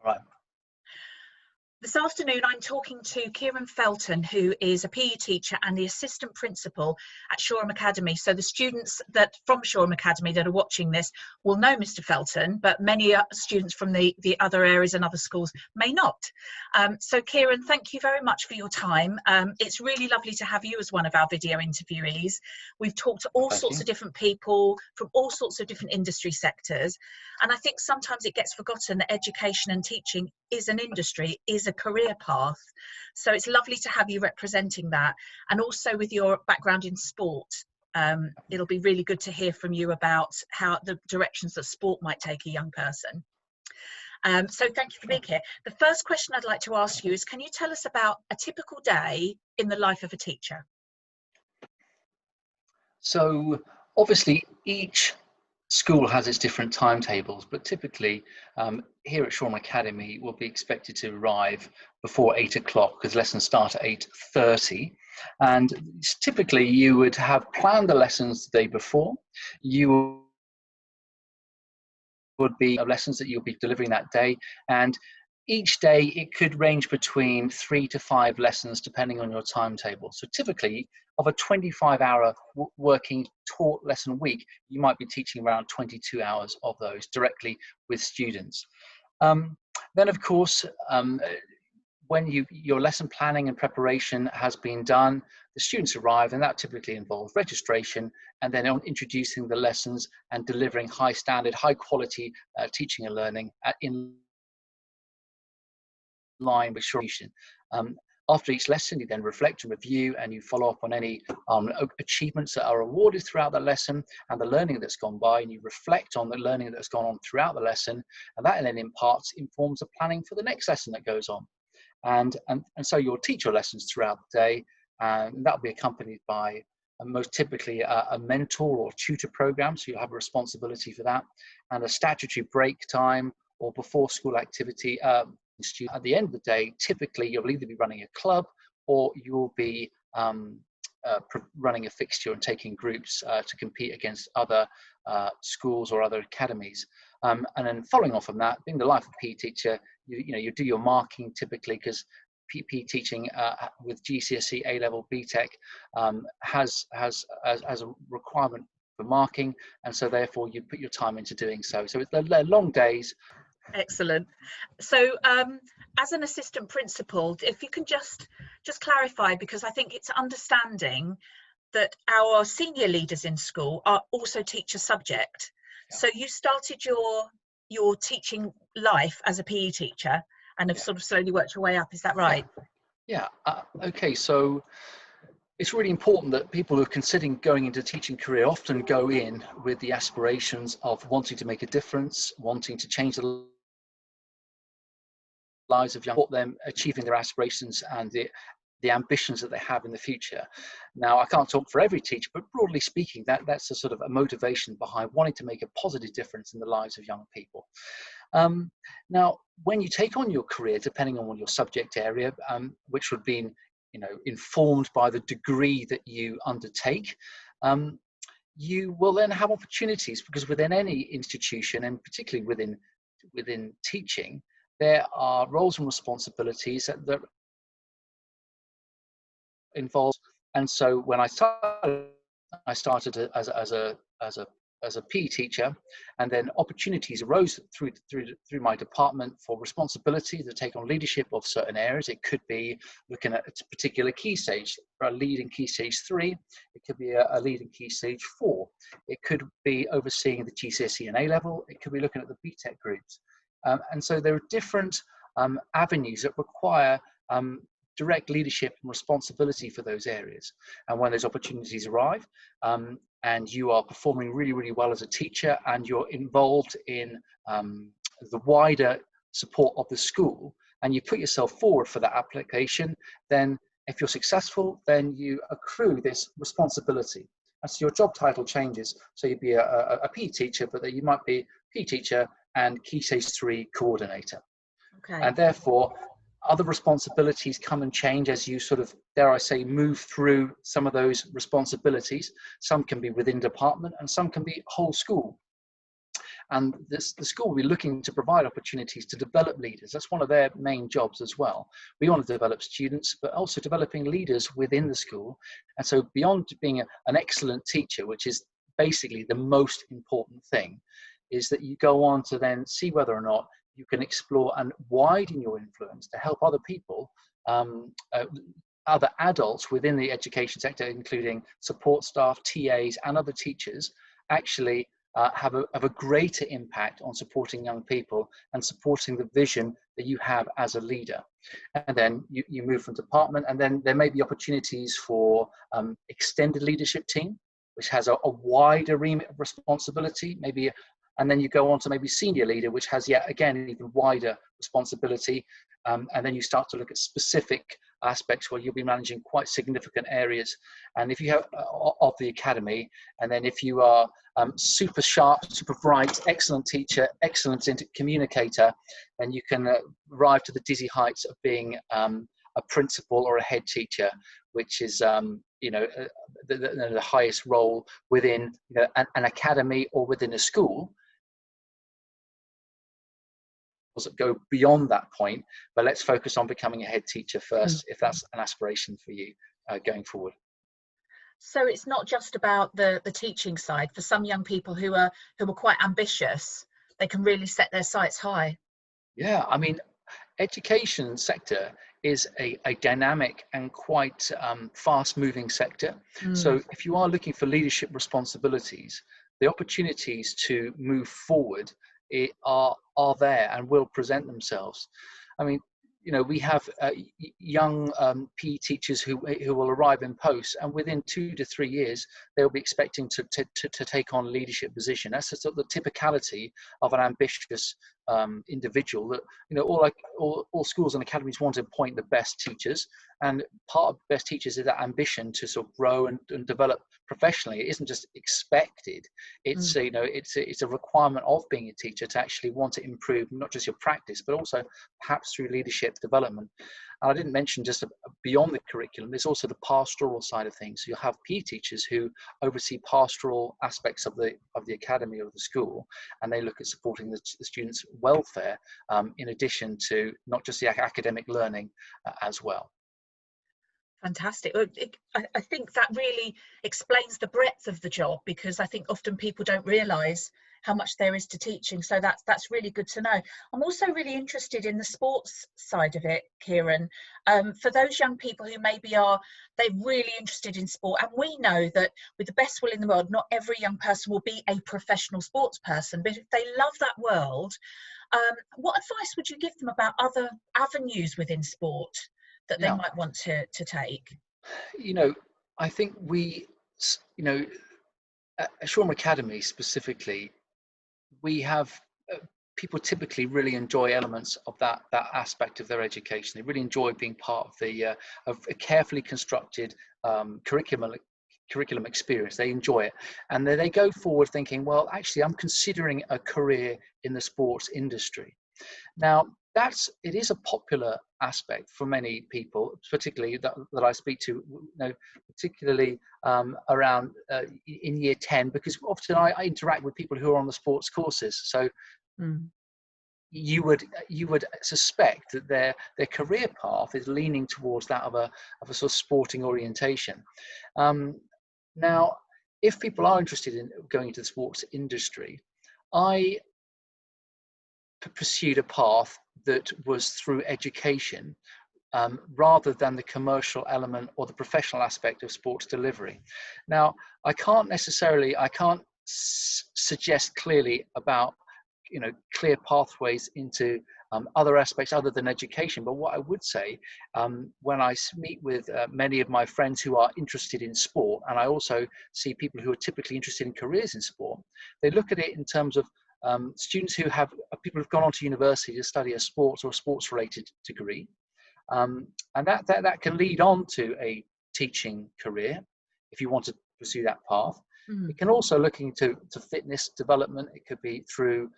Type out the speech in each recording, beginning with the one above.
All right. This afternoon, I'm talking to Kieran Felton, who is a PE teacher and the assistant principal at Shoreham Academy. So the students from Shoreham Academy that are watching this will know Mr. Felton, but many students from the other areas and other schools may not. So Kieran, thank you very much for your time. It's really lovely to have you as one of our video interviewees. We've talked to all sorts of different people from all sorts of different industry sectors. And I think sometimes it gets forgotten that education and teaching is an industry, is a career path. So it's lovely to have you representing that. And also with your background in sport, it'll be really good to hear from you about how the directions that sport might take a young person. So thank you for being here. The first question I'd like to ask you is, can you tell us about a typical day in the life of a teacher? So obviously each school has its different timetables, but typically here at Shoreham Academy we'll be expected to arrive before 8 o'clock because lessons start at 8:30, and typically you would have planned the lessons the day before. You would be lessons that you'll be delivering that day, and each day it could range between 3 to 5 lessons depending on your timetable. So typically of a 25-hour working taught lesson week, you might be teaching around 22 hours of those directly with students. Then of course, when your lesson planning and preparation has been done, the students arrive, and that typically involves registration and then on introducing the lessons and delivering high standard, high quality teaching and learning in line with Shoreham. After each lesson, you then reflect and review, and you follow up on any achievements that are awarded throughout the lesson and the learning that's gone by, and you reflect on the learning that's gone on throughout the lesson, and that then in parts informs the planning for the next lesson that goes on. And so you'll teach your lessons throughout the day, and that'll be accompanied by most typically a mentor or tutor program, so you'll have a responsibility for that, and a statutory break time or before school activity. At the end of the day, typically you'll either be running a club or you'll be running a fixture and taking groups to compete against other schools or other academies. And then following on from that, being the life of PE teacher, you do your marking typically, because PE teaching with GCSE, A-level, BTEC has a requirement for marking, and so therefore you put your time into doing so. So they're long days. Excellent. So as an assistant principal, if you can just clarify, because I think it's understanding that our senior leaders in school are also teach a subject. Yeah. So you started your teaching life as a PE teacher and have sort of slowly worked your way up, is that right? Yeah. Okay, so it's really important that people who are considering going into a teaching career often go in with the aspirations of wanting to make a difference, wanting to change the lives of young people, them achieving their aspirations and the ambitions that they have in the future. Now, I can't talk for every teacher, but broadly speaking, that's a sort of a motivation behind wanting to make a positive difference in the lives of young people. Now, when you take on your career, depending on your subject area, which would be informed by the degree that you undertake, you will then have opportunities, because within any institution, and particularly within teaching, there are roles and responsibilities that involve. And so when I started as a PE teacher, and then opportunities arose through my department for responsibility to take on leadership of certain areas. It could be looking at a particular key stage, a lead in key stage 3. It could be a lead in key stage 4. It could be overseeing the GCSE and A-level. It could be looking at the BTEC groups. And so there are different avenues that require direct leadership and responsibility for those areas. And when those opportunities arrive, and you are performing really, really well as a teacher, and you're involved in the wider support of the school, and you put yourself forward for that application, then if you're successful, then you accrue this responsibility. And so your job title changes. So you'd be a PE teacher, but you might be PE teacher and Key Stage 3 coordinator. Okay. And therefore, other responsibilities come and change as you sort of, dare I say, move through some of those responsibilities. Some can be within department and some can be whole school. And the school will be looking to provide opportunities to develop leaders. That's one of their main jobs as well. We want to develop students, but also developing leaders within the school. And so beyond being an excellent teacher, which is basically the most important thing, is that you go on to then see whether or not you can explore and widen your influence to help other people, other adults within the education sector, including support staff, TAs, and other teachers, actually have a greater impact on supporting young people and supporting the vision that you have as a leader. And then you move from department, and then there may be opportunities for extended leadership team, which has a wider remit of responsibility, maybe, and then you go on to maybe senior leader, which has yet again even wider responsibility. And then you start to look at specific aspects where you'll be managing quite significant areas. And if you have of the academy, and then if you are super sharp, super bright, excellent teacher, excellent communicator, then you can arrive to the dizzy heights of being a principal or a head teacher, which is the highest role within an academy or within a school. That go beyond that point, but let's focus on becoming a head teacher first, if that's an aspiration for you going forward. So it's not just about the teaching side. For some young people who are quite ambitious, they can really set their sights high. Yeah, I mean, education sector is a dynamic and quite fast-moving sector. So if you are looking for leadership responsibilities, the opportunities to move forward are there and will present themselves. I mean, we have young PE teachers who will arrive in post, and within 2 to 3 years, they'll be expecting to take on leadership position. That's sort of the typicality of an ambitious individual. That all schools and academies want to appoint the best teachers, and part of best teachers is that ambition to sort of grow and develop professionally. It isn't just expected. It's it's a requirement of being a teacher to actually want to improve not just your practice, but also perhaps through leadership development. And I didn't mention just beyond the curriculum, there's also the pastoral side of things. So you'll have PE teachers who oversee pastoral aspects of the academy or the school, and they look at supporting the students' welfare in addition to not just the academic learning as well. Fantastic. I think that really explains the breadth of the job, because I think often people don't realise how much there is to teaching. So that's really good to know. I'm also really interested in the sports side of it, Kieran. For those young people who maybe they're really interested in sport, and we know that with the best will in the world, not every young person will be a professional sports person, but if they love that world, what advice would you give them about other avenues within sport that they might want to take? I think at Shoreham Academy specifically, we have people typically really enjoy elements of that aspect of their education. They really enjoy being part of a carefully constructed curriculum experience. They enjoy it, and then they go forward thinking, well, actually, I'm considering a career in the sports industry. Now, it is a popular aspect for many people, particularly that I speak to, particularly around in year 10, because often I interact with people who are on the sports courses. So you would suspect that their career path is leaning towards that of a sort of sporting orientation. Now, if people are interested in going into the sports industry, I pursued a path that was through education rather than the commercial element or the professional aspect of sports delivery. Now, I can't suggest clearly about clear pathways into other aspects other than education, but what I would say when I meet with many of my friends who are interested in sport, and I also see people who are typically interested in careers in sport, they look at it in terms of students people who've gone on to university to study a sports or a sports related degree, and that can lead on to a teaching career if you want to pursue that path. It can also look into fitness development. It could be through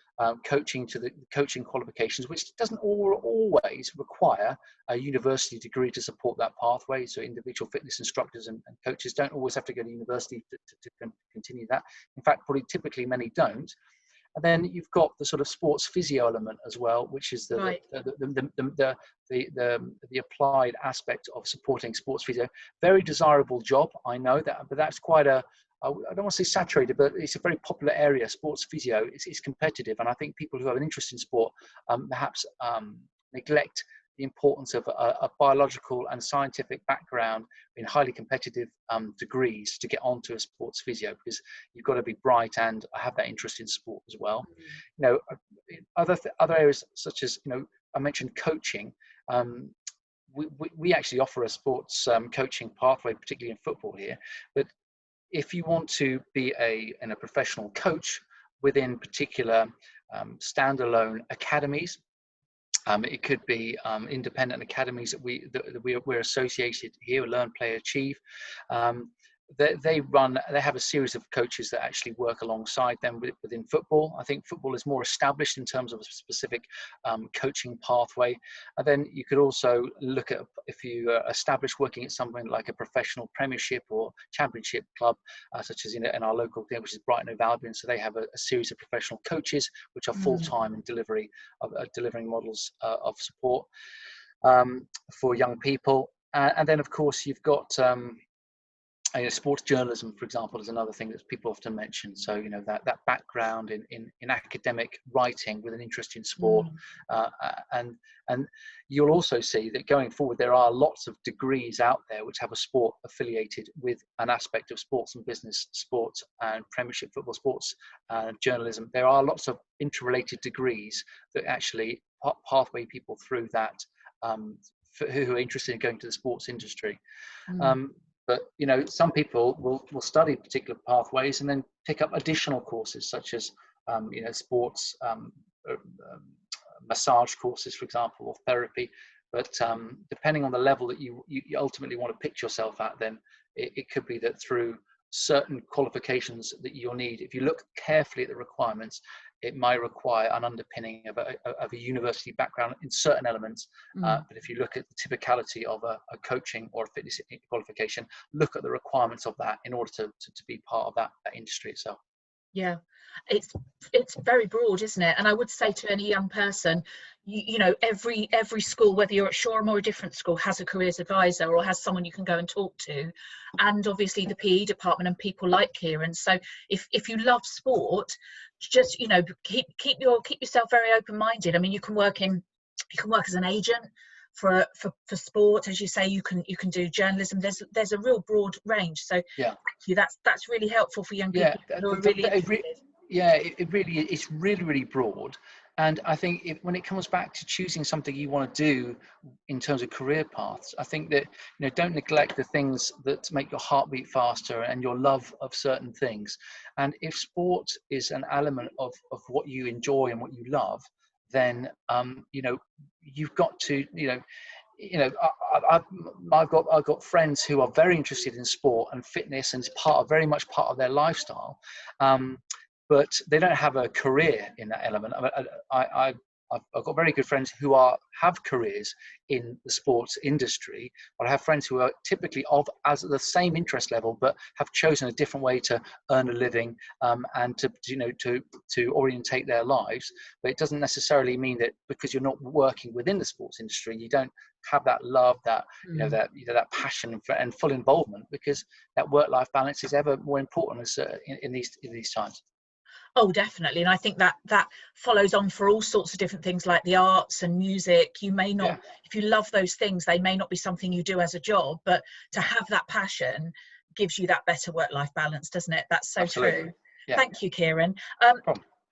coaching to the coaching qualifications, which doesn't always require a university degree to support that pathway. So individual fitness instructors and coaches don't always have to go to university to continue that. In fact, probably typically many don't. And then you've got the sort of sports physio element as well, which is Right. the applied aspect of supporting sports physio. Very desirable job, I know that, but that's quite a, I don't want to say saturated, but it's a very popular area. Sports physio is competitive, and I think people who have an interest in sport perhaps neglect the importance of a biological and scientific background in highly competitive degrees to get onto a sports physio, because you've got to be bright and have that interest in sport as well. You know, other areas such as, you know, I mentioned coaching. We actually offer a sports coaching pathway, particularly in football here. But if you want to be a professional coach within particular standalone academies, it could be independent academies that we're associated here, Learn, Play, Achieve. They have a series of coaches that actually work alongside them within football. I think football is more established in terms of a specific coaching pathway. And then you could also look at, if you establish working at something like a professional Premiership or Championship club, such as in our local thing, which is Brighton Hove Albion. So they have a series of professional coaches which are full-time in delivering models of support for young people. And then, of course, you've got sports journalism, for example, is another thing that people often mention. So, you know, that background in academic writing with an interest in sport. And you'll also see that going forward, there are lots of degrees out there which have a sport affiliated with an aspect of sports and business, sports and Premiership football, sports journalism. There are lots of interrelated degrees that actually pathway people through that who are interested in going to the sports industry. But, you know, some people will study particular pathways and then pick up additional courses, such as, you know, sports massage courses, for example, or therapy. But depending on the level that you ultimately want to pitch yourself at, then it could be that through certain qualifications that you'll need, if you look carefully at the requirements, it might require an underpinning of a university background in certain elements. But if you look at the typicality of a coaching or a fitness qualification, look at the requirements of that in order to be part of that industry itself. Yeah, it's very broad, isn't it? And I would say to any young person, you know, every school, whether you're at Shoreham or a different school, has a careers advisor or has someone you can go and talk to, and obviously the PE department and people like Kieran. So if you love sport, just, you know, keep yourself very open-minded. I mean, you can work as an agent for sport, as you say. You can do journalism. There's a real broad range. So yeah, thank you. That's really helpful for young people who are really interested. It really is. It's really broad. And I think when it comes back to choosing something you want to do in terms of career paths, I think that, you know, don't neglect the things that make your heart beat faster and your love of certain things. And if sport is an element of what you enjoy and what you love, then you know, you've got to, I've got friends who are very interested in sport and fitness, and it's very much part of their lifestyle. But they don't have a career in that element. I've got very good friends who have careers in the sports industry, but I have friends who are typically as the same interest level, but have chosen a different way to earn a living and to orientate their lives. But it doesn't necessarily mean that because you're not working within the sports industry, you don't have that love, that that passion and full involvement, because that work-life balance is ever more important in these times. Oh, definitely. And I think that follows on for all sorts of different things like the arts and music. You may not, if you love those things, they may not be something you do as a job, but to have that passion gives you that better work-life balance, doesn't it? That's so Absolutely. true. Yeah. Thank you, Kieran.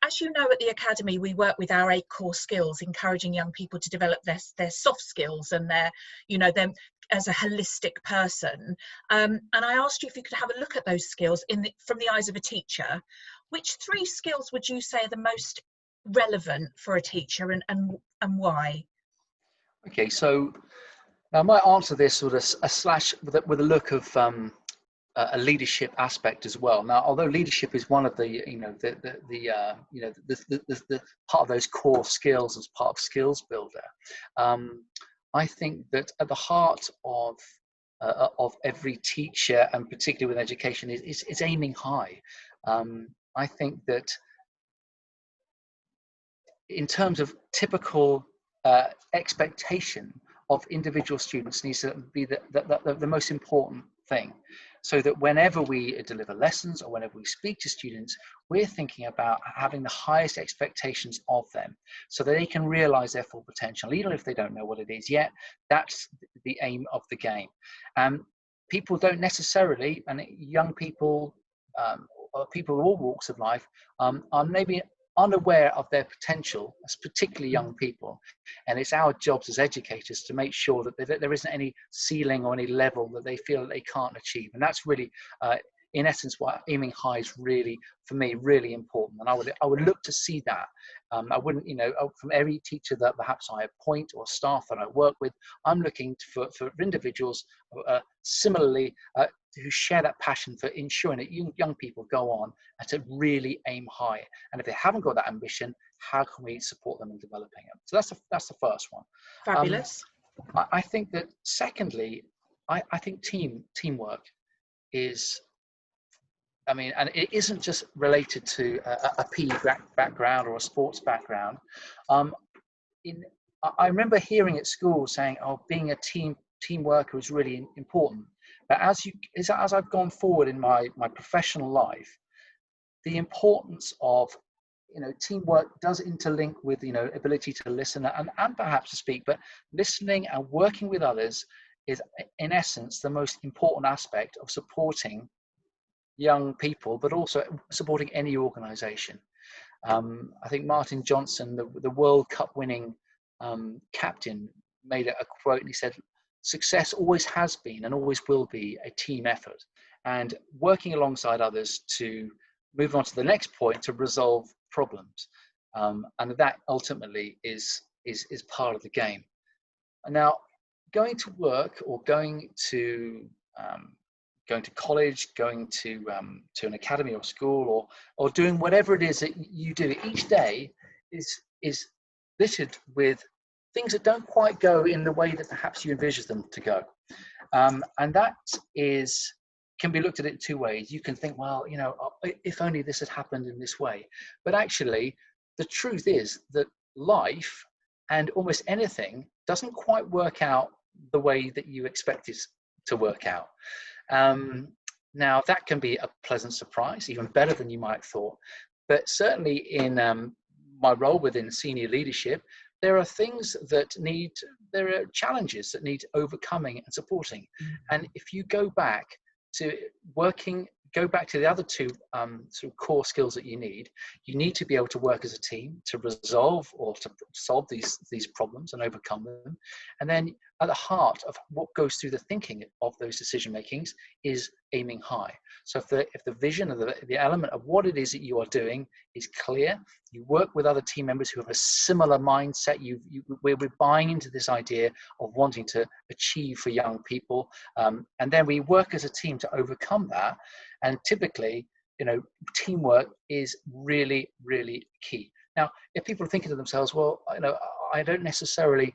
As you know, at the Academy, we work with our 8 core skills, encouraging young people to develop their soft skills and them as a holistic person. And I asked you if you could have a look at those skills from the eyes of a teacher. Which 3 skills would you say are the most relevant for a teacher, and why? Okay, so I might answer this with a look of a leadership aspect as well. Now, although leadership is one of the part of those core skills as part of Skills Builder, I think that at the heart of every teacher, and particularly with education, is aiming high. I think that in terms of typical expectation of individual students, needs to be the most important thing, so that whenever we deliver lessons or whenever we speak to students, we're thinking about having the highest expectations of them so that they can realize their full potential, even if they don't know what it is yet. That's the aim of the game. People don't necessarily, and young people, or people of all walks of life, are maybe unaware of their potential, as particularly young people. And it's our jobs as educators to make sure that there isn't any ceiling or any level that they feel that they can't achieve. And that's really, in essence, why aiming high is really, for me, really important. And I would look to see that. I wouldn't, from every teacher that perhaps I appoint or staff that I work with, I'm looking for individuals similarly who share that passion for ensuring that young people go on and to really aim high. And if they haven't got that ambition, how can we support them in developing it? So that's the first one. Fabulous. I think that secondly, I think teamwork is, and it isn't just related to a PE background or a sports background. I remember hearing at school saying, "Oh, being a team worker is really important." But as I've gone forward in my professional life, the importance of teamwork does interlink with ability to listen and perhaps to speak. But listening and working with others is, in essence, the most important aspect of supporting young people, but also supporting any organization. I think Martin Johnson, the World Cup winning captain, made a quote, and he said, "Success always has been and always will be a team effort." And working alongside others to move on to the next point, to resolve problems. And that ultimately is part of the game. Now, going to work or going to college, going to an academy or school, or doing whatever it is that you do each day is littered with things that don't quite go in the way that perhaps you envisage them to go. And that can be looked at it two ways. You can think, well, if only this had happened in this way. But actually, the truth is that life and almost anything doesn't quite work out the way that you expect it to work out. Now, that can be a pleasant surprise, even better than you might have thought. But certainly in my role within senior leadership, there are challenges that need overcoming and supporting. And if you go back to the other two sort of core skills that you need to be able to work as a team to resolve or to solve these problems and overcome them. And then at the heart of what goes through the thinking of those decision makings is aiming high. So if the vision of the element of what it is that you are doing is clear, you work with other team members who have a similar mindset. We're buying into this idea of wanting to achieve for young people, and then we work as a team to overcome that. And typically, teamwork is really, really key. Now, if people are thinking to themselves, well, I don't necessarily,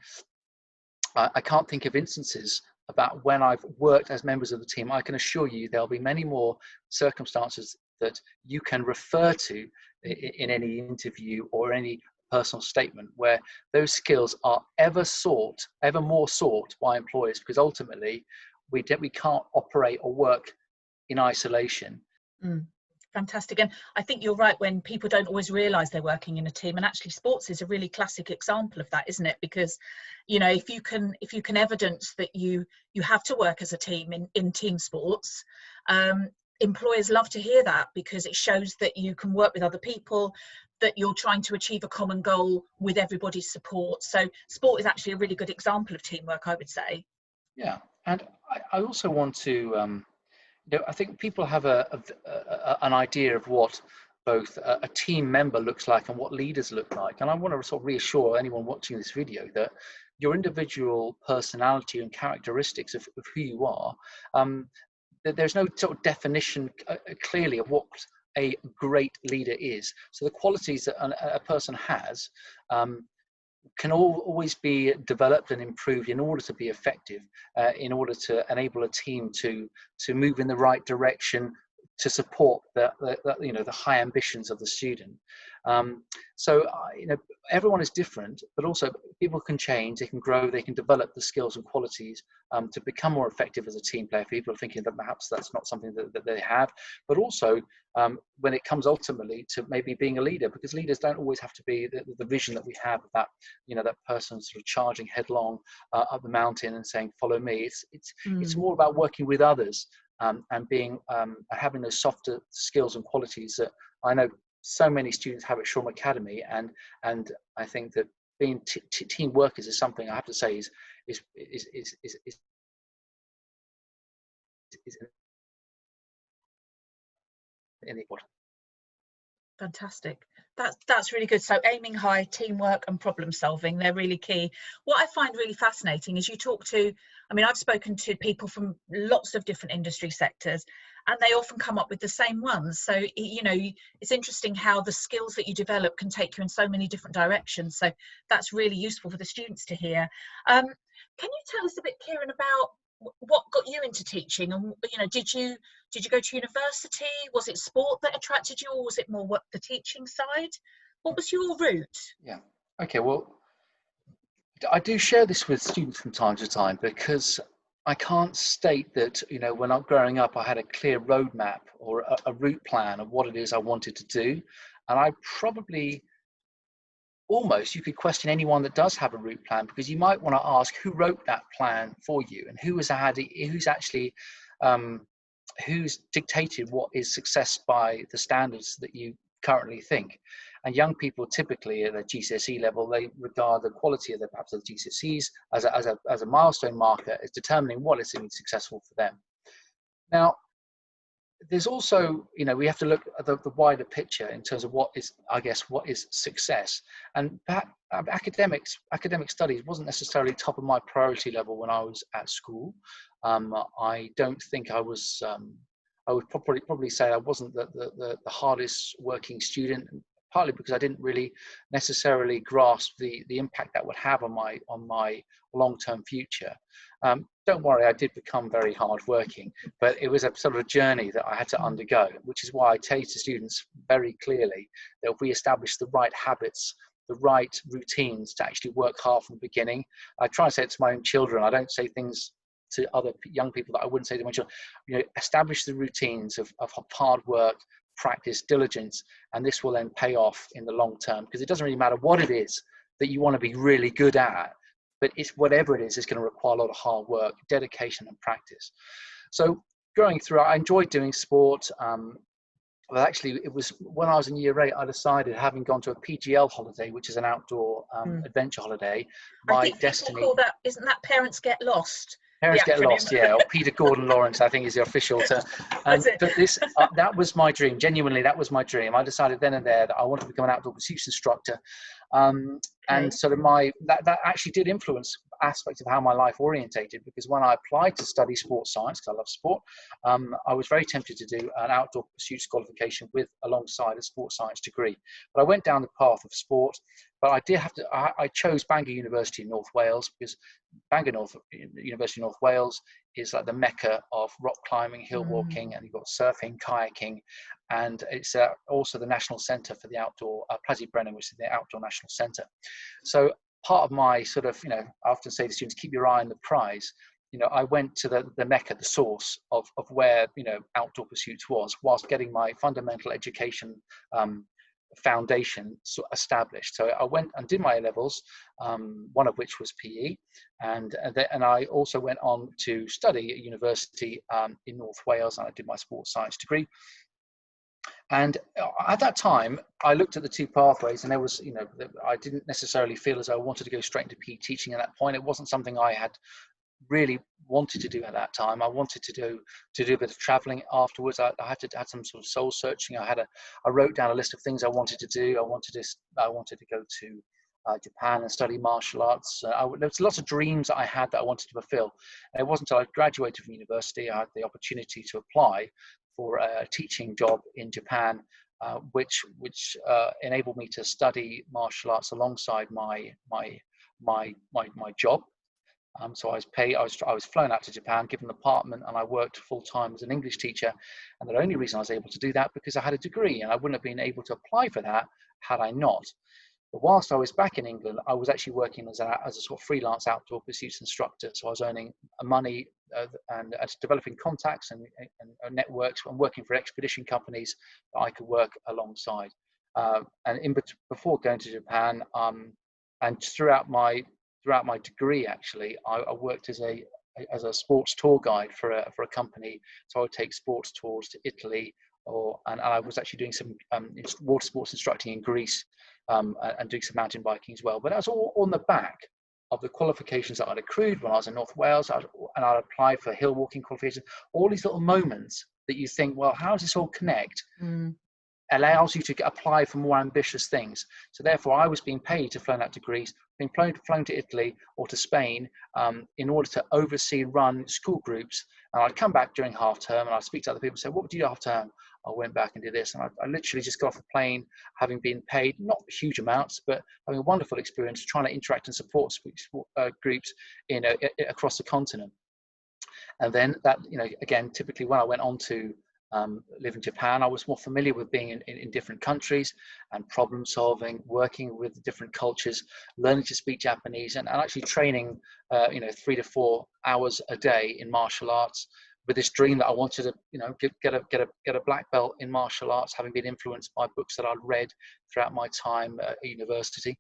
I can't think of instances about when I've worked as members of the team, I can assure you there'll be many more circumstances that you can refer to in any interview or any personal statement where those skills are ever more sought by employers, because ultimately we can't operate or work in isolation. Fantastic. And I think you're right when people don't always realize they're working in a team, and actually sports is a really classic example of that, isn't it? Because if you can evidence that you have to work as a team in team sports, employers love to hear that, because it shows that you can work with other people, that you're trying to achieve a common goal with everybody's support. So sport is actually a really good example of teamwork, I would say. Yeah. And I also want to I think people have an idea of what both a team member looks like and what leaders look like. And I want to sort of reassure anyone watching this video that your individual personality and characteristics of who you are, that there's no sort of definition clearly of what a great leader is. So the qualities that a person has can always be developed and improved in order to be effective, in order to enable a team to move in the right direction to support the high ambitions of the student. So everyone is different, but also people can change, they can grow, they can develop the skills and qualities to become more effective as a team player. People are thinking that perhaps that's not something that they have, but also when it comes ultimately to maybe being a leader, because leaders don't always have to be the vision that we have of that, that person sort of charging headlong up the mountain and saying, follow me. It's more about working with others and being having those softer skills and qualities that I know so many students have at Shoreham Academy, and I think that being team workers is something I have to say is important. Fantastic. That's really good. So aiming high, teamwork and problem solving, they're really key. What I find really fascinating is you talk to, I mean, I've spoken to people from lots of different industry sectors, and they often come up with the same ones. So, it's interesting how the skills that you develop can take you in so many different directions. So that's really useful for the students to hear. Can you tell us a bit, Kieran, about what got you into teaching, and did you go to university? Was it sport that attracted you, or was it more the teaching side? What was your route? Yeah, okay, well, I do share this with students from time to time, because I can't state that when I'm growing up I had a clear roadmap or a route plan of what it is I wanted to do. And I probably almost, you could question anyone that does have a route plan, because you might want to ask who wrote that plan for you, and who's actually who's dictated what is success by the standards that you currently think. And young people typically at the GCSE level, they regard the quality of perhaps the GCSEs as a milestone marker as determining what is successful for them. Now, there's also, we have to look at the wider picture in terms of what is success. And academic studies wasn't necessarily top of my priority level when I was at school. I don't think I was, I would probably say I wasn't the hardest working student, partly because I didn't really necessarily grasp the impact that would have on my long-term future. Don't worry, I did become very hardworking, but it was a sort of a journey that I had to undergo, which is why I say to students very clearly that if we establish the right habits, the right routines to actually work hard from the beginning. I try and say it to my own children. I don't say things to other young people that I wouldn't say to my children. Establish the routines of hard work, practice, diligence, and this will then pay off in the long term, because it doesn't really matter what it is that you want to be really good at, but it's whatever it is going to require a lot of hard work, dedication and practice. So growing through, I enjoyed doing sport. Well, actually, it was when I was in year 8, I decided, having gone to a PGL holiday, which is an outdoor adventure holiday, I think destiny, people call that, isn't that Parents Get Lost? Parents Get Lost, yeah, or Peter Gordon Lawrence, I think is the official term. But this, that was my dream. Genuinely, that was my dream. I decided then and there that I wanted to become an outdoor pursuits instructor. And sort of that actually did influence aspects of how my life orientated, because when I applied to study sports science, because I love sport, I was very tempted to do an outdoor pursuits qualification alongside a sports science degree. But I went down the path of sport, but I did have to, I chose Bangor University in North Wales, because University of North Wales is like the mecca of rock climbing, hill walking, and you've got surfing, kayaking, and it's also the national centre for the outdoor, Brennan, which is the outdoor national centre. So part of my sort of, I often say to students, keep your eye on the prize. I went to the mecca, the source of where, outdoor pursuits was, whilst getting my fundamental education foundation established. So I went and did my A-levels, one of which was PE, and I also went on to study at university in North Wales, and I did my sports science degree. And at that time, I looked at the two pathways, and there was, I didn't necessarily feel as though I wanted to go straight into PE teaching at that point. It wasn't something I had really wanted to do at that time. I wanted to do a bit of traveling afterwards. I had some sort of soul searching. I wrote down a list of things I wanted to do. I wanted to go to Japan and study martial arts. There was lots of dreams that I had that I wanted to fulfill. And it wasn't until I graduated from university I had the opportunity to apply for a teaching job in Japan, which enabled me to study martial arts alongside my job. So I was paid. I was flown out to Japan, given an apartment, and I worked full time as an English teacher. And the only reason I was able to do that because I had a degree, and I wouldn't have been able to apply for that had I not. But whilst I was back in England, I was actually working as a sort of freelance outdoor pursuits instructor. So I was earning money and developing contacts and networks and working for expedition companies that I could work alongside. Before going to Japan, and throughout my degree, actually, I worked as a sports tour guide for a company. So I would take sports tours to Italy, and I was actually doing some water sports instructing in Greece, and doing some mountain biking as well. But that was all on the back of the qualifications that I'd accrued when I was in North Wales, and I'd applied for hill walking qualifications. All these little moments that you think, well, how does this all connect? Allows you to apply for more ambitious things. So therefore, I was being paid to fly out to Greece, being flown to Italy or to Spain, in order to oversee, run school groups. And I'd come back during half term, and I'd speak to other people and say, what would you do half term? I went back and did this. And I literally just got off the plane, having been paid, not huge amounts, but having a wonderful experience trying to interact and support groups across the continent. And then that, again, typically when I went on to live in Japan, I was more familiar with being in different countries and problem solving, working with different cultures, learning to speak Japanese, and actually training 3 to 4 hours a day in martial arts, with this dream that I wanted to get a black belt in martial arts, having been influenced by books that I'd read throughout my time at university.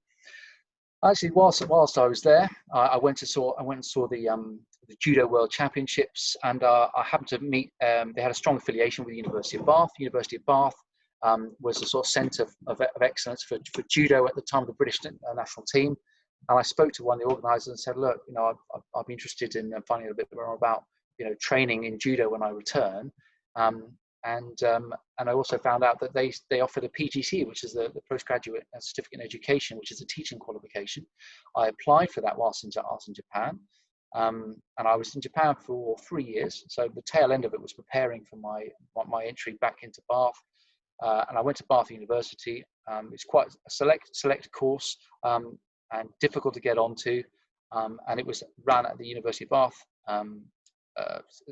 Actually, whilst I was there, I went and saw the Judo World Championships, and I happened to meet. They had a strong affiliation with the University of Bath. University of Bath was a sort of centre of excellence for judo at the time of the British national team. And I spoke to one of the organisers and said, "Look, I'd be interested in finding out a bit more about training in judo when I return." And I also found out that they offered a PGC, which is the postgraduate certificate in education, which is a teaching qualification. I applied for that whilst in Japan, and I was in Japan for 3 years. So the tail end of it was preparing for my entry back into Bath, and I went to Bath University. It's quite a select course, and difficult to get onto, and it was run at the University of Bath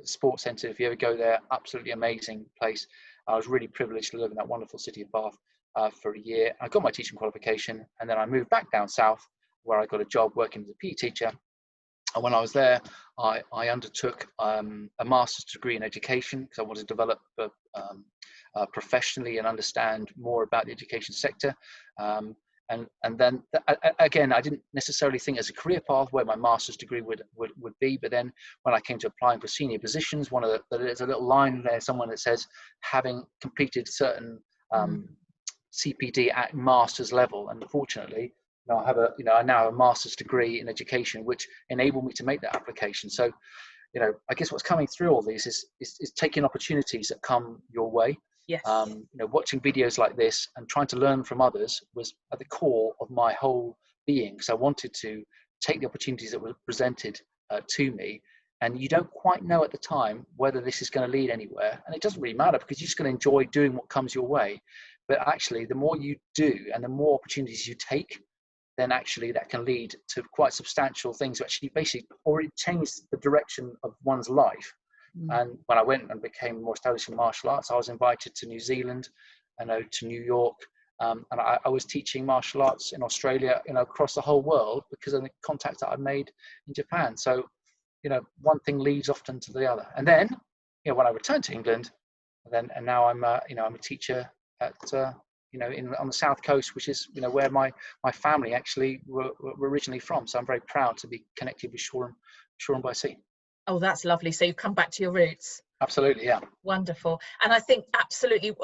sports centre. If you ever go there, absolutely amazing place. I was really privileged to live in that wonderful city of Bath for a year. I got my teaching qualification, and then I moved back down south, where I got a job working as a PE teacher. And when I was there, I undertook a master's degree in education, because I wanted to develop professionally and understand more about the education sector. And then again, I didn't necessarily think as a career path where my master's degree would be. But then when I came to applying for senior positions, there's a little line there, someone that says having completed certain CPD at master's level. And fortunately, I now have a master's degree in education, which enabled me to make that application. So, I guess what's coming through all these is taking opportunities that come your way. Yes. Watching videos like this and trying to learn from others was at the core of my whole being. So I wanted to take the opportunities that were presented to me. And you don't quite know at the time whether this is going to lead anywhere. And it doesn't really matter, because you're just going to enjoy doing what comes your way. But actually, the more you do and the more opportunities you take, then actually that can lead to quite substantial things to actually basically already change the direction of one's life. And when I went and became more established in martial arts, I was invited to New Zealand, to New York, and I was teaching martial arts in Australia, across the whole world, because of the contacts that I made in Japan. So, one thing leads often to the other. And then, when I returned to England, and now I'm a teacher at on the south coast, which is where my family actually were originally from. So I'm very proud to be connected with Shoreham by Sea. Oh, that's lovely. So you've come back to your roots. Absolutely, yeah. Wonderful. And I think absolutely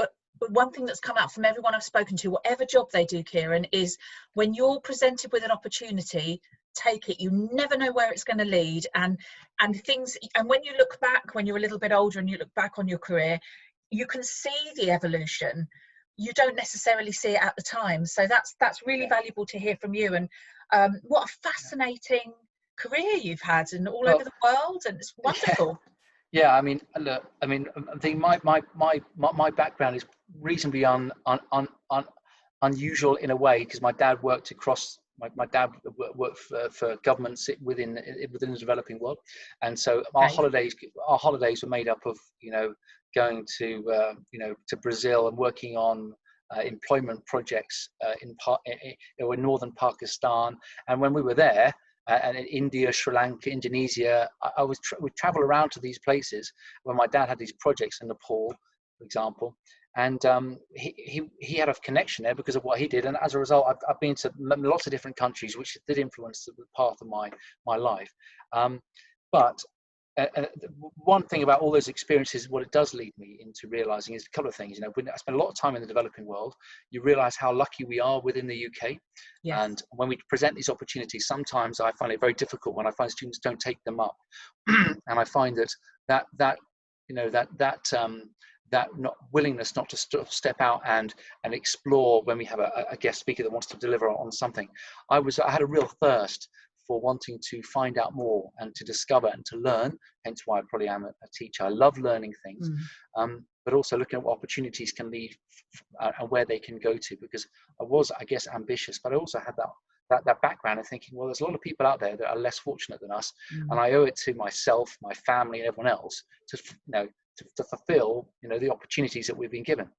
one thing that's come out from everyone I've spoken to, whatever job they do, Kieran, is when you're presented with an opportunity, take it. You never know where it's going to lead. And when you look back, when you're a little bit older and you look back on your career, you can see the evolution. You don't necessarily see it at the time. So that's really valuable to hear from you. And what a fascinating career you've had, and all over the world, and it's wonderful. Yeah, I mean, look, I think my background is reasonably unusual in a way, because my dad worked across my dad worked for governments within the developing world, and so our Okay. holidays were made up of, you know, going to to Brazil and working on employment projects in northern Pakistan. And when we were there, and in India, Sri Lanka, Indonesia, would travel around to these places where my dad had these projects in Nepal, for example. And he had a connection there because of what he did. And as a result, I've been to lots of different countries, which did influence the path of my life. But one thing about all those experiences, what it does lead me into realizing is a couple of things. You know, when I spend a lot of time in the developing world, you realize how lucky we are within the UK. Yes. And when we present these opportunities, sometimes I find it very difficult when I find students don't take them up. And I find that not willingness not to step out and explore when we have a guest speaker that wants to deliver on something. I had a real thirst for wanting to find out more and to discover and to learn, hence why I probably am a teacher. I love learning things, but also looking at what opportunities can lead and where they can go to, because I was, I guess, ambitious, but I also had that background of thinking, well, there's a lot of people out there that are less fortunate than us, and I owe it to myself, my family, and everyone else to fulfill, you know, the opportunities that we've been given.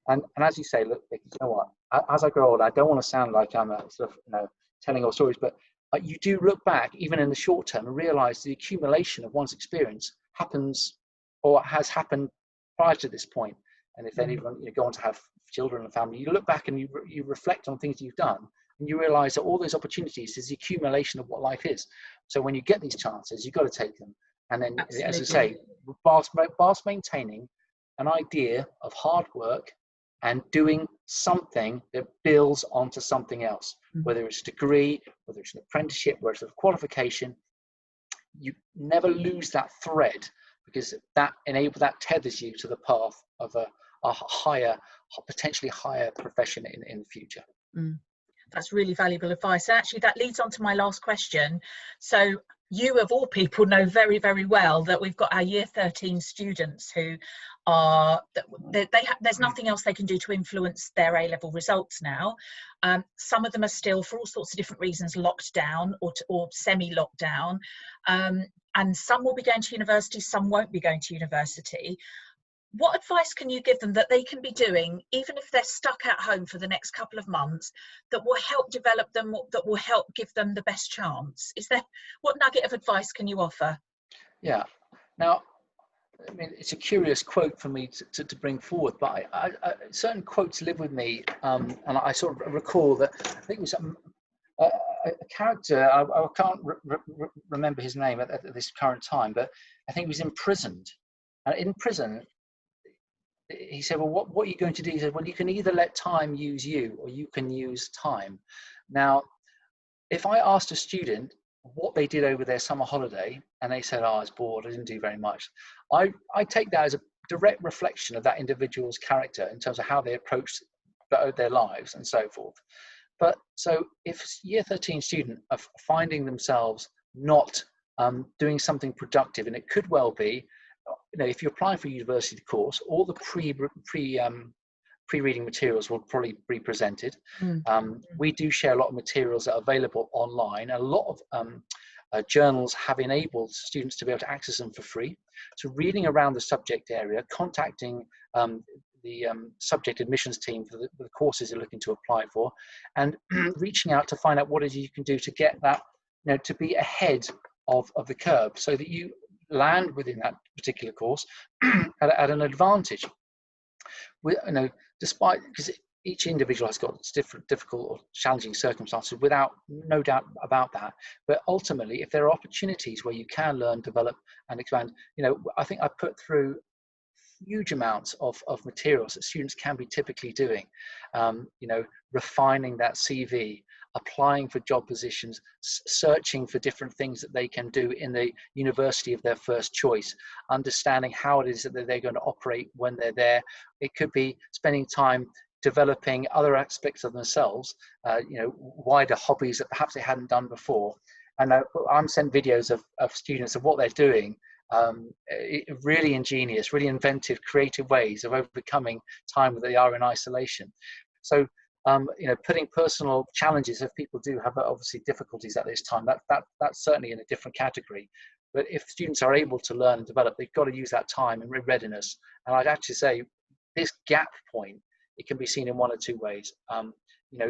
And as you say, look, you know what, as I grow older, I don't want to sound like I'm a sort of, you know, telling all stories, but you do look back, even in the short term, and realize the accumulation of one's experience happens or has happened prior to this point. And if anyone, you go on to have children and family, you look back and you reflect on things you've done, and you realize that all those opportunities is the accumulation of what life is. So when you get these chances, you've got to take them. And then, absolutely, as I say, whilst maintaining an idea of hard work and doing something that builds onto something else, whether it's a degree, whether it's an apprenticeship, whether it's a qualification, you never lose that thread, because that tethers you to the path of a higher, potentially higher profession in the future. That's really valuable advice. And actually that leads on to my last question. So you, of all people, know very, very well that we've got our year 13 students who are, there's nothing else they can do to influence their A-level results now. Some of them are still, for all sorts of different reasons, locked down or semi-locked down. And some will be going to university, some won't be going to university. What advice can you give them that they can be doing, even if they're stuck at home for the next couple of months, that will help develop them, that will help give them the best chance? What nugget of advice can you offer? Yeah. Now, I mean, it's a curious quote for me to bring forward, but certain quotes live with me, and I sort of recall that, I think it was a character, I can't remember his name at this current time, but I think he was imprisoned. And in prison, he said, well, what are you going to do? He said, well, you can either let time use you, or you can use time. Now, if I asked a student what they did over their summer holiday, and they said, oh, I was bored, I didn't do very much, I take that as a direct reflection of that individual's character in terms of how they approached their lives and so forth. But so if year 13 student are finding themselves not doing something productive, and it could well be, you know, if you're applying for a university course, all the pre-reading materials will probably be presented. We do share a lot of materials that are available online. A lot of journals have enabled students to be able to access them for free. So reading around the subject area, contacting the subject admissions team for the courses they're looking to apply for, and reaching out to find out what it is you can do to get that, you know, to be ahead of the curve, so that you land within that particular course at an advantage. You know, despite, because each individual has got different difficult or challenging circumstances, without no doubt about that. But ultimately, if there are opportunities where you can learn, develop, and expand, you know, I think I put through huge amounts of materials that students can be typically doing, you know, refining that CV, applying for job positions, searching for different things that they can do in the university of their first choice, understanding how it is that they're going to operate when they're there. It could be spending time developing other aspects of themselves, you know, wider hobbies that perhaps they hadn't done before. And I'm sent videos of students of what they're doing, really ingenious, really inventive, creative ways of overcoming time where they are in isolation. So putting personal challenges, if people do have obviously difficulties at this time, that's certainly in a different category. But if students are able to learn and develop, they've got to use that time and readiness. And I'd actually say this gap point, it can be seen in one or two ways.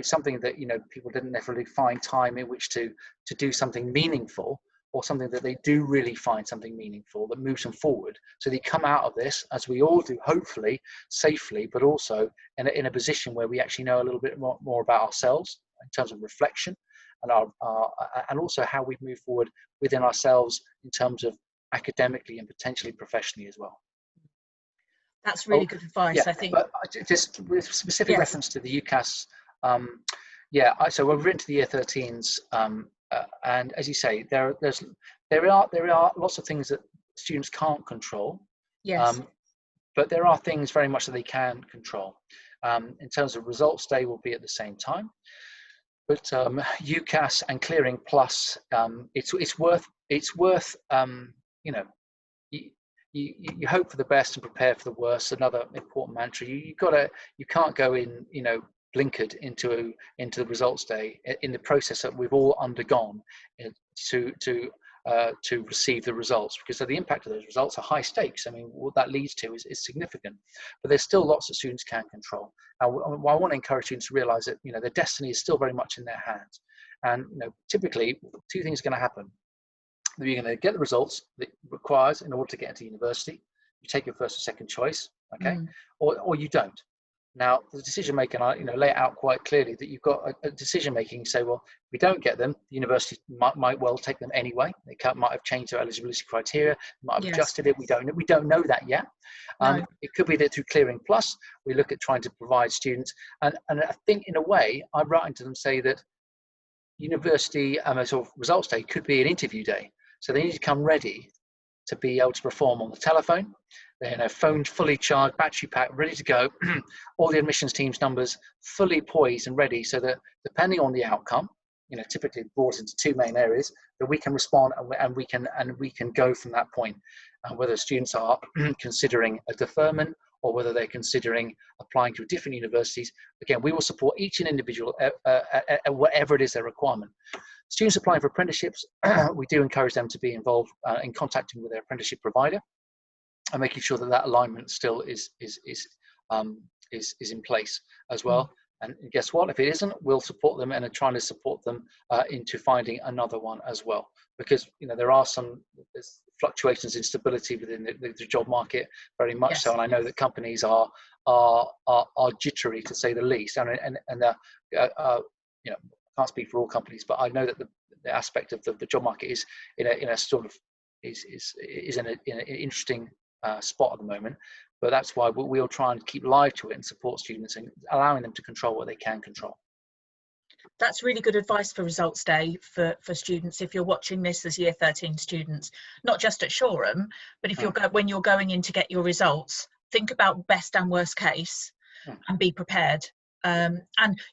Something that, people didn't necessarily find time in which to do something meaningful, or something that they do really find something meaningful that moves them forward. So they come out of this, as we all do, hopefully safely, but also in a position where we actually know a little bit more about ourselves in terms of reflection, and and also how we move forward within ourselves in terms of academically and potentially professionally as well. That's really good advice, I think. But just with specific reference to the UCAS, so we've written to the year 13s, and as you say, there are lots of things that students can't control. Yes. But there are things very much that they can control. In terms of results day will be at the same time. But UCAS and Clearing Plus, it's worth you hope for the best and prepare for the worst. Another important mantra. You can't go in blinkered into the results day in the process that we've all undergone to receive the results, because the impact of those results are high stakes. I mean, what that leads to is significant, but there's still lots that students can control. I want to encourage students to realize that their destiny is still very much in their hands, and typically two things are going to happen. You're going to get the results that it requires in order to get into university. You take your first or second choice, okay, or you don't. Now, the decision maker, lay it out quite clearly that you've got a decision making. You say, well, if we don't get them, the university might well take them anyway. They might have changed their eligibility criteria, might have adjusted it. We don't know that yet. No. It could be that through Clearing Plus, we look at trying to provide students, and I think in a way, I'm writing to them say that university sort of results day could be an interview day. So they need to come ready to be able to perform on the telephone. They're phone fully charged, battery packed, ready to go. All the admissions team's numbers fully poised and ready, so that depending on the outcome, typically brought into two main areas, that we can respond and we can go from that point. Whether students are considering a deferment or whether they're considering applying to different universities, again, we will support each and individual whatever it is their requirement. Students applying for apprenticeships, we do encourage them to be involved in contacting with their apprenticeship provider and making sure that alignment still is in place as well. And guess what? If it isn't, we'll support them and are trying to support them into finding another one as well. Because there are there's fluctuations in stability within the job market, very much so. And I know that companies are jittery, to say the least. And can't speak for all companies, but I know that the aspect of the job market is in a sort of is in an interesting spot at the moment. But that's why we'll try and keep live to it and support students and allowing them to control what they can control. That's really good advice for results day for students. If you're watching this as year 13 students, not just at Shoreham, but if when you're going in to get your results, think about best and worst case and be prepared. And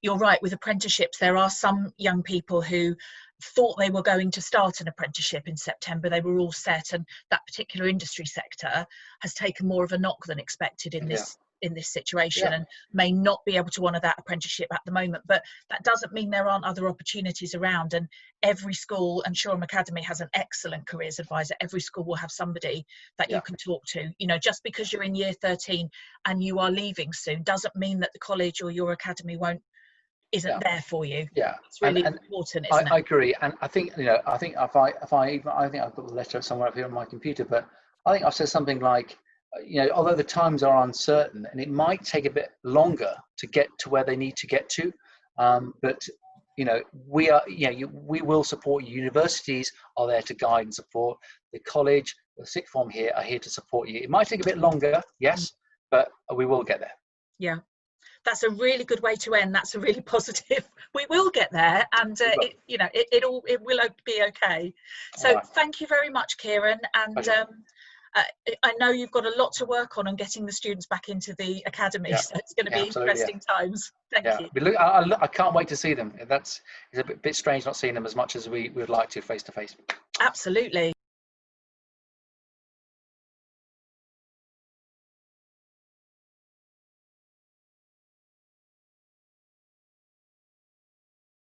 you're right, with apprenticeships, there are some young people who thought they were going to start an apprenticeship in September. They were all set, and that particular industry sector has taken more of a knock than expected in this situation, and may not be able to honour that apprenticeship at the moment. But that doesn't mean there aren't other opportunities around, and every school, and Shoreham Academy has an excellent careers advisor. Every school will have somebody that you can talk to. Just because you're in year 13 and you are leaving soon doesn't mean that the college or your academy isn't there for you. It's really important, isn't it? I agree, and I think I think I've got the letter somewhere up here on my computer, but I think I've said something like, although the times are uncertain and it might take a bit longer to get to where they need to get to, but we will support you. Universities are there to guide and support. The college, the sixth form here are here to support you. It might take a bit longer, yes, but we will get there. Yeah. That's a really good way to end. That's a really positive. We will get there, and it will be okay. So thank you very much, Kieran. And I know you've got a lot to work on getting the students back into the academy. So it's going to be interesting times. Thank you. I can't wait to see them. It's a bit strange not seeing them as much as we would like to face to face. Absolutely.